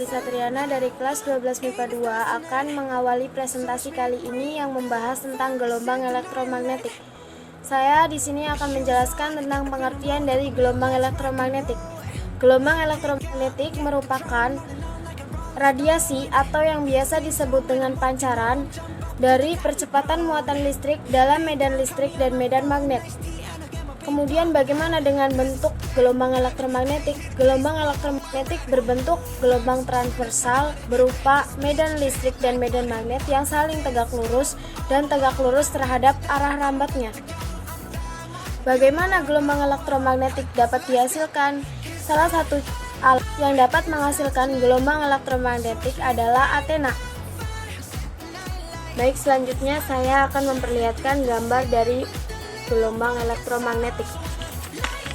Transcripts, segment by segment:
Satriana dari kelas 12 MIPA 2 akan mengawali presentasi kali ini yang membahas tentang gelombang elektromagnetik. Saya di sini akan menjelaskan tentang pengertian dari gelombang elektromagnetik. Gelombang elektromagnetik merupakan radiasi atau yang biasa disebut dengan pancaran dari percepatan muatan listrik dalam medan listrik dan medan magnet. Kemudian bagaimana dengan bentuk gelombang elektromagnetik? Gelombang elektromagnetik berbentuk gelombang transversal berupa medan listrik dan medan magnet yang saling tegak lurus dan tegak lurus terhadap arah rambatnya. Bagaimana gelombang elektromagnetik dapat dihasilkan? Salah satu alat yang dapat menghasilkan gelombang elektromagnetik adalah antena. Baik, selanjutnya saya akan memperlihatkan gambar dari gelombang elektromagnetik.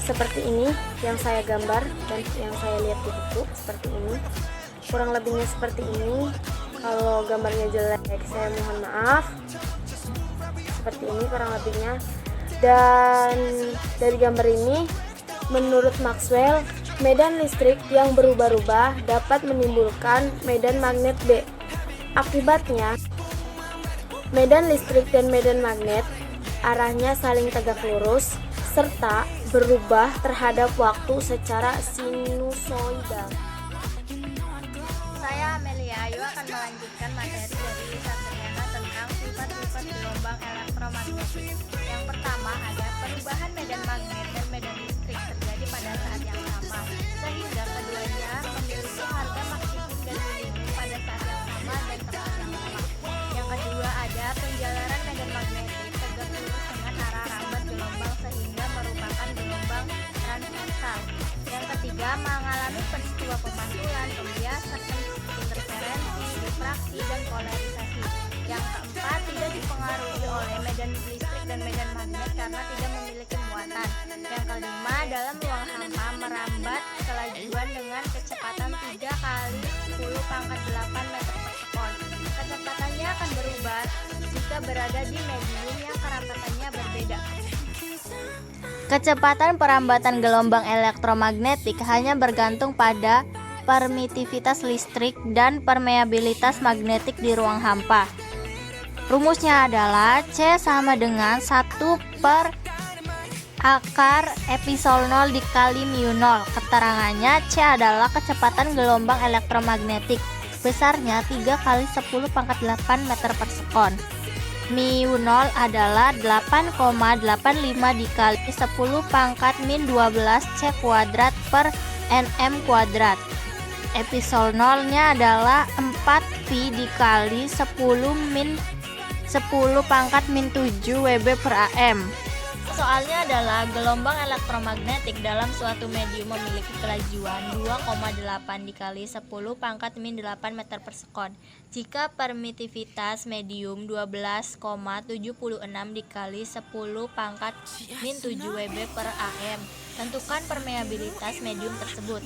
Seperti ini yang saya gambar dan yang saya lihat di buku, seperti ini. Kurang lebihnya seperti ini. Kalau gambarnya jelek, saya mohon maaf. Seperti ini kurang lebihnya. Dan dari gambar ini, menurut Maxwell, medan listrik yang berubah-ubah dapat menimbulkan medan magnet B. Akibatnya, medan listrik dan medan magnet arahnya saling tegak lurus serta berubah terhadap waktu secara sinusoidal. Saya Amelia Ayu akan melanjutkan materi dari Satriana tentang sifat-sifat gelombang elektromagnetik. Yang pertama ada perubahan medan magnet dan medan listrik terjadi pada saat yang sama, sehingga keduanya memiliki harga maksimum dan minimum pada saat yang sama dan tempat yang sama. Yang kedua ada penjalaran medan magnetik tegak lurus dengan arah rambat gelombang sehingga merupakan gelombang transversal. Yang ketiga mengalami peristiwa pemantulan, pembiasan, interferensi, difraksi, dan polarisasi. Yang keempat tidak dipengaruhi oleh medan listrik dan medan magnet karena tidak memiliki muatan. Yang kelima dalam ruang hampa merambat kelajuan dengan kecepatan 3 kali 10 pangkat 8 meter per sekon. Kecepatannya akan berubah jika berada di medium yang kerapatannya berbeda. Kecepatan perambatan gelombang elektromagnetik hanya bergantung pada permitivitas listrik dan permeabilitas magnetik di ruang hampa. Rumusnya adalah C sama dengan 1 per akar epsilon 0 dikali mu 0. Keterangannya C adalah kecepatan gelombang elektromagnetik. Besarnya 3 kali 10 pangkat 8 meter per sekon. Mu 0 adalah 8,85 dikali 10 pangkat min 12 C kuadrat per nm kuadrat. Epsilon 0 nya adalah 4 pi dikali 10 pangkat min 7 Wb per am. Soalnya adalah gelombang elektromagnetik dalam suatu medium memiliki kelajuan 2,8 dikali 10 pangkat min 8 meter per sekon. Jika permitivitas medium 12,76 dikali 10 pangkat min 7 Wb per am. Tentukan permeabilitas medium tersebut.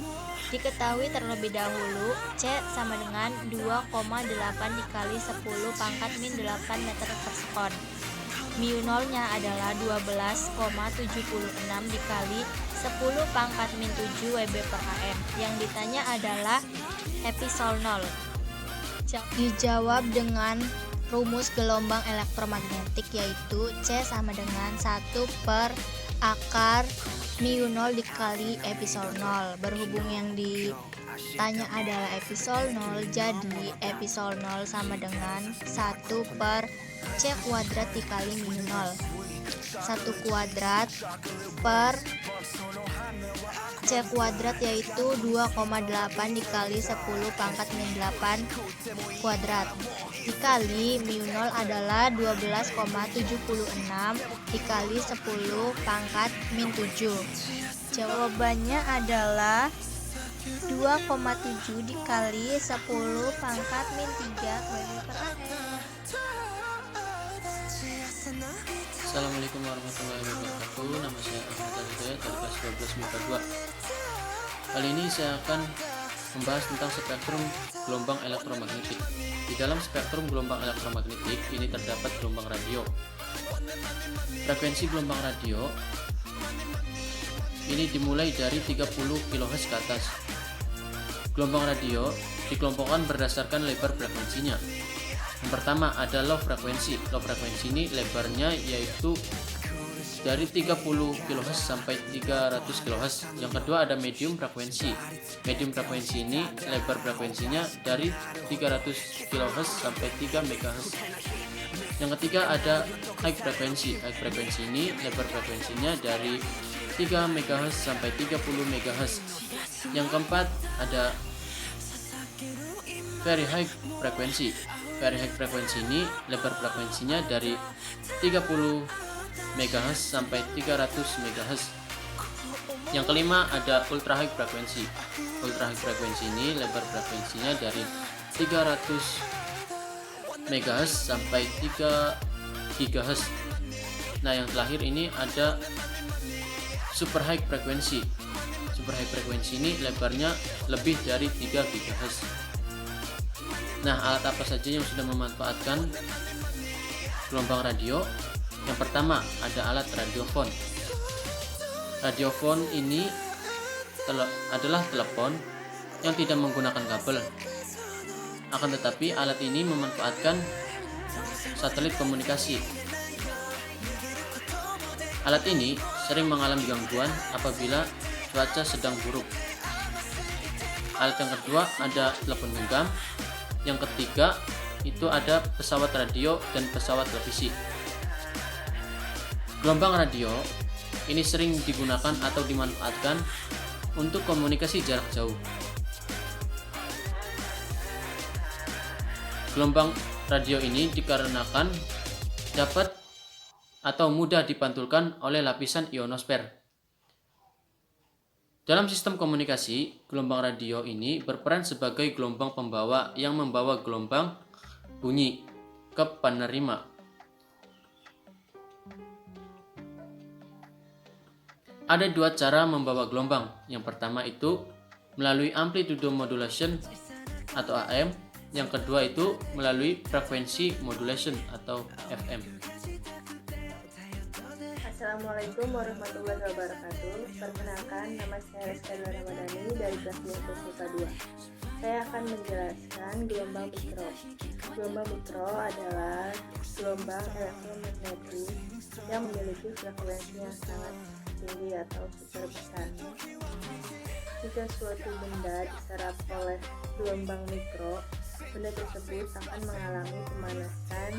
Diketahui terlebih dahulu C sama dengan 2,8 dikali 10 pangkat min 8 meter per sekon. Mu 0 nya adalah 12,76 dikali 10 pangkat min 7 Wb per am. Yang ditanya adalah epsilon 0. Dijawab dengan rumus gelombang elektromagnetik, yaitu C sama dengan 1 per akar mu 0 dikali epsilon 0. Berhubung yang ditanya adalah epsilon 0, jadi epsilon 0 sama dengan 1 per C kuadrat dikali mu 0. 1 kuadrat per C kuadrat yaitu 2,8 dikali 10 pangkat min 8 kuadrat dikali mu 0 adalah 12,76 dikali 10 pangkat min 7. Jawabannya adalah 2,7 dikali 10 pangkat min 3 Wb per am. Assalamualaikum warahmatullahi wabarakatuh. Nama saya Ahmad Hidayat dari kelas 12 MIPA 2. Kali ini saya akan membahas tentang spektrum gelombang elektromagnetik. Di dalam spektrum gelombang elektromagnetik ini terdapat gelombang radio. Frekuensi gelombang radio ini dimulai dari 30 kHz ke atas. Gelombang radio dikelompokkan berdasarkan lebar frekuensinya. Yang pertama ada low frekuensi. Low frekuensi ini lebarnya yaitu dari 30 kHz sampai 300 kHz. Yang kedua ada medium frekuensi. Medium frekuensi ini lebar frekuensinya dari 300 kHz sampai 3 MHz. Yang ketiga ada high frekuensi. High frekuensi ini lebar frekuensinya dari 3 MHz sampai 30 MHz. Yang keempat ada very high frekuensi. Very high frekuensi ini lebar frekuensinya dari 30 MHz sampai 300 MHz. Yang kelima ada ultra high frekuensi. Ultra high frekuensi ini lebar frekuensinya dari 300 MHz sampai 3 GHz. Nah, yang terakhir ini ada super high frekuensi. Super high frekuensi ini lebarnya lebih dari 3 GHz. Nah, alat apa saja yang sudah memanfaatkan gelombang radio? Yang pertama ada alat radiofon. Radiofon ini adalah telepon yang tidak menggunakan kabel. Akan tetapi alat ini memanfaatkan satelit komunikasi. Alat ini sering mengalami gangguan apabila cuaca sedang buruk. Alat yang kedua ada telepon genggam. Yang ketiga itu ada pesawat radio dan pesawat televisi. Gelombang radio ini sering digunakan atau dimanfaatkan untuk komunikasi jarak jauh. Gelombang radio ini dikarenakan dapat atau mudah dipantulkan oleh lapisan ionosfer. Dalam sistem komunikasi, gelombang radio ini berperan sebagai gelombang pembawa yang membawa gelombang bunyi ke penerima. Ada dua cara membawa gelombang. Yang pertama itu melalui amplitude modulation atau AM. Yang kedua itu melalui frequency modulation atau FM. Assalamualaikum warahmatullahi wabarakatuh. Perkenalkan, nama saya Rizka Ramadhani dari kelas 2. Saya akan menjelaskan gelombang mikro. Gelombang mikro adalah gelombang elektromagnetik yang memiliki frekuensi yang sangat tinggi atau super besar. Jika suatu benda diserap oleh gelombang mikro, benda tersebut akan mengalami pemanasan.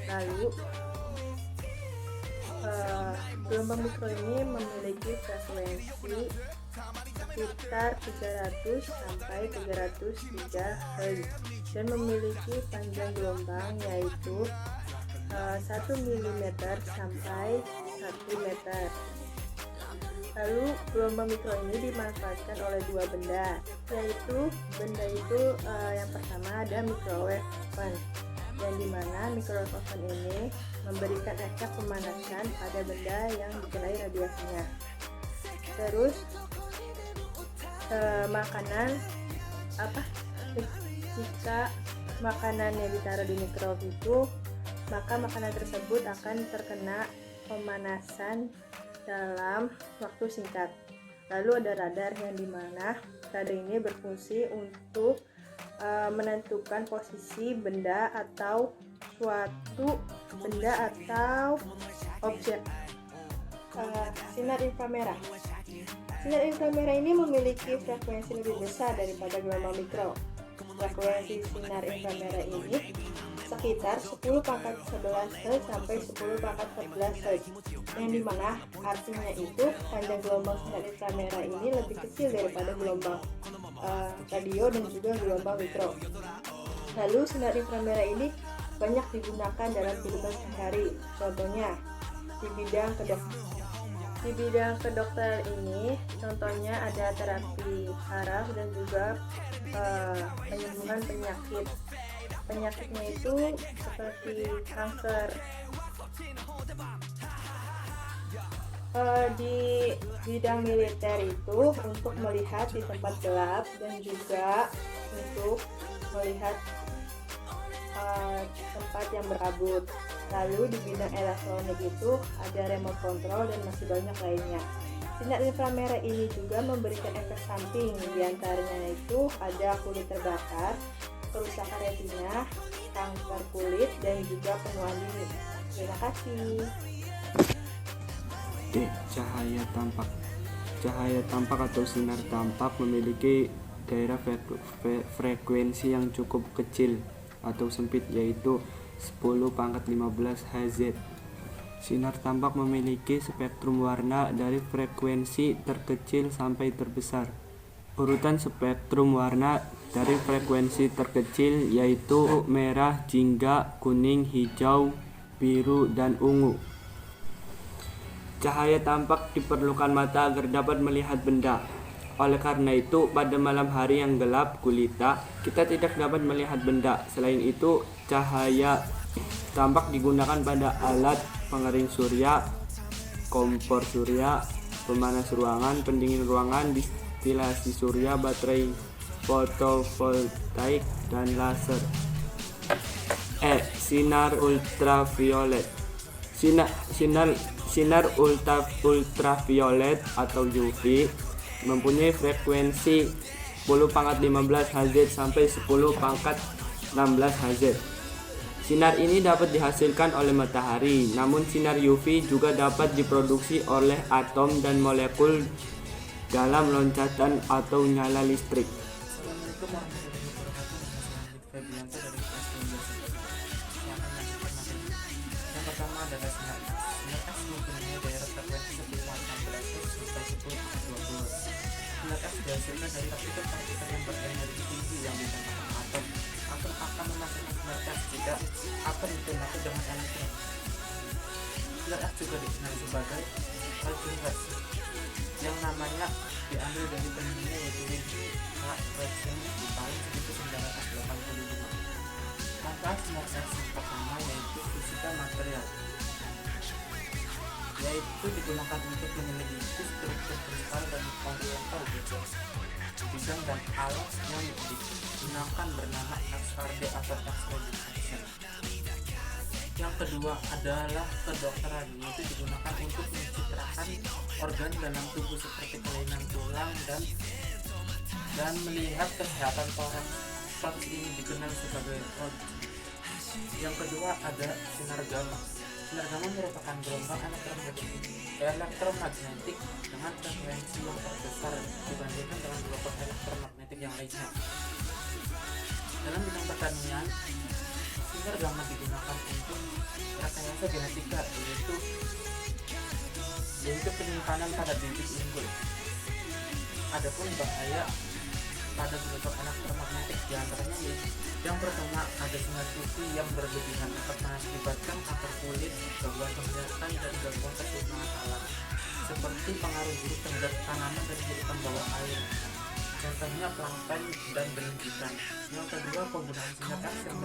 Lalu gelombang mikro ini memiliki frekuensi sekitar 300 sampai 303 Hz dan memiliki panjang gelombang yaitu 1 mm sampai 1 meter. Lalu gelombang mikro ini dimanfaatkan oleh dua benda, yaitu benda itu yang pertama ada microwave oven, yang dimana microwave oven ini memberikan efek pemanasan pada benda yang dikenai radiasinya. Terus makanan jika makanannya ditaruh di microwave itu, maka makanan tersebut akan terkena pemanasan dalam waktu singkat. Lalu ada radar yang dimana radar ini berfungsi untuk menentukan posisi benda atau suatu benda atau objek. Sinar inframerah. Sinar inframerah ini memiliki frekuensi lebih besar daripada gelombang mikro. Frekuensi sinar inframerah ini sekitar 10 pangkat 11 Hz sampai 10 pangkat 14 Hz, yang dimana artinya itu panjang gelombang sinar inframerah ini lebih kecil daripada gelombang radio dan juga gelombang mikro. Lalu sinar inframerah ini banyak digunakan dalam kehidupan sehari. Contohnya di bidang kedokteran ini, contohnya ada terapi saraf dan juga penyembuhan penyakit. Penyakitnya itu seperti kanker. Di bidang militer itu untuk melihat di tempat gelap dan juga untuk melihat tempat yang berkabut. Lalu di bidang elektronik itu ada remote control dan masih banyak lainnya. Sinar inframerah ini juga memberikan efek samping, diantaranya itu ada kulit terbakar, kerusakan retina, kanker kulit, dan juga penuaan dini. Terima kasih. D. Cahaya tampak. Cahaya tampak atau sinar tampak memiliki daerah frekuensi yang cukup kecil atau sempit, yaitu 10⁻15 Hz. Sinar tampak memiliki spektrum warna dari frekuensi terkecil sampai terbesar. Urutan spektrum warna dari frekuensi terkecil yaitu merah, jingga, kuning, hijau, biru, dan ungu. Cahaya tampak diperlukan mata agar dapat melihat benda. Oleh karena itu, pada malam hari yang gelap gulita, kita tidak dapat melihat benda. Selain itu, cahaya tampak digunakan pada alat pengering surya, kompor surya, pemanas ruangan, pendingin ruangan, distilasi surya, baterai fotovoltaik, dan laser. Sinar ultraviolet. Sinar ultraviolet atau UV mempunyai frekuensi 10⁻15 Hz sampai 10⁻16 Hz. Sinar ini dapat dihasilkan oleh matahari, namun sinar UV juga dapat diproduksi oleh atom dan molekul dalam loncatan atau nyala listrik. Assalamualaikum warahmatullahi wabarakatuh. Febrianto dari kelas 12. Yang pertama adalah sinar X. Sinar X mempunyai daerah frekuensi 10⁻16 sampai 10⁻20. Sinar X dihasilkan dari partikel-partikel yang berenergi tinggi yang dinamakan atom. Atom akan memasukkan sinar X jika atom ditembaki dengan elektron. Sinar X juga dikenal sebagai radiation yang namanya diambil dari pentingnya yaitu radiation paling sedikit 985. Maka sinar X yang pertama yaitu fisika material, yaitu digunakan untuk menyelidiki struktur kristal dan oriental bidang dan alat yang digunakan bernama XRD atau X-ray diffraction. Yang kedua adalah kedokteran, yaitu digunakan untuk mencitrakan organ dalam tubuh seperti kelainan tulang dan melihat kesehatan orang. Proses ini dikenal sebagai röntgen. Yang kedua ada sinar gamma. Sinar gamma merupakan gelombang elektromagnetik dengan frekuensi yang terbesar dibandingkan dengan gelombang elektromagnetik yang lainnya. Dalam bidang pertanian, sinar gamma digunakan untuk rekayasa genetika, yaitu penyimpanan pada bibit unggul. Adapun bahaya pada gelombang elektromagnetik diantaranya yang pertama ada sinar UV yang berlebihan dapat mengakibatkan kanker kulit, gangguan penglihatan, dan gangguan keseimbangan alam seperti pengaruh buruk terhadap tanaman dan kehidupan bawah air, contohnya plankton dan benih ikan. Yang kedua, penggunaan sinar X yang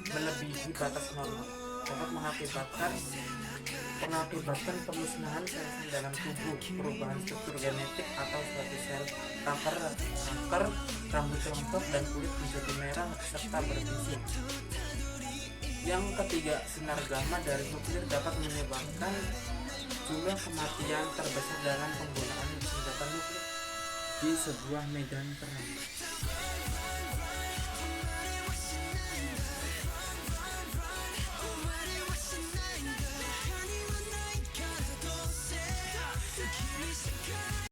melebihi batas normal dapat mengakibatkan pemusnahan sel dalam tubuh, perubahan struktur genetik atau suatu sel, kanker, rambut rontok, dan kulit menjadi merah serta berbisik. Yang ketiga, sinar gamma dari nuklir dapat menyebabkan jumlah kematian terbesar dalam penggunaan senjata nuklir di sebuah medan perang.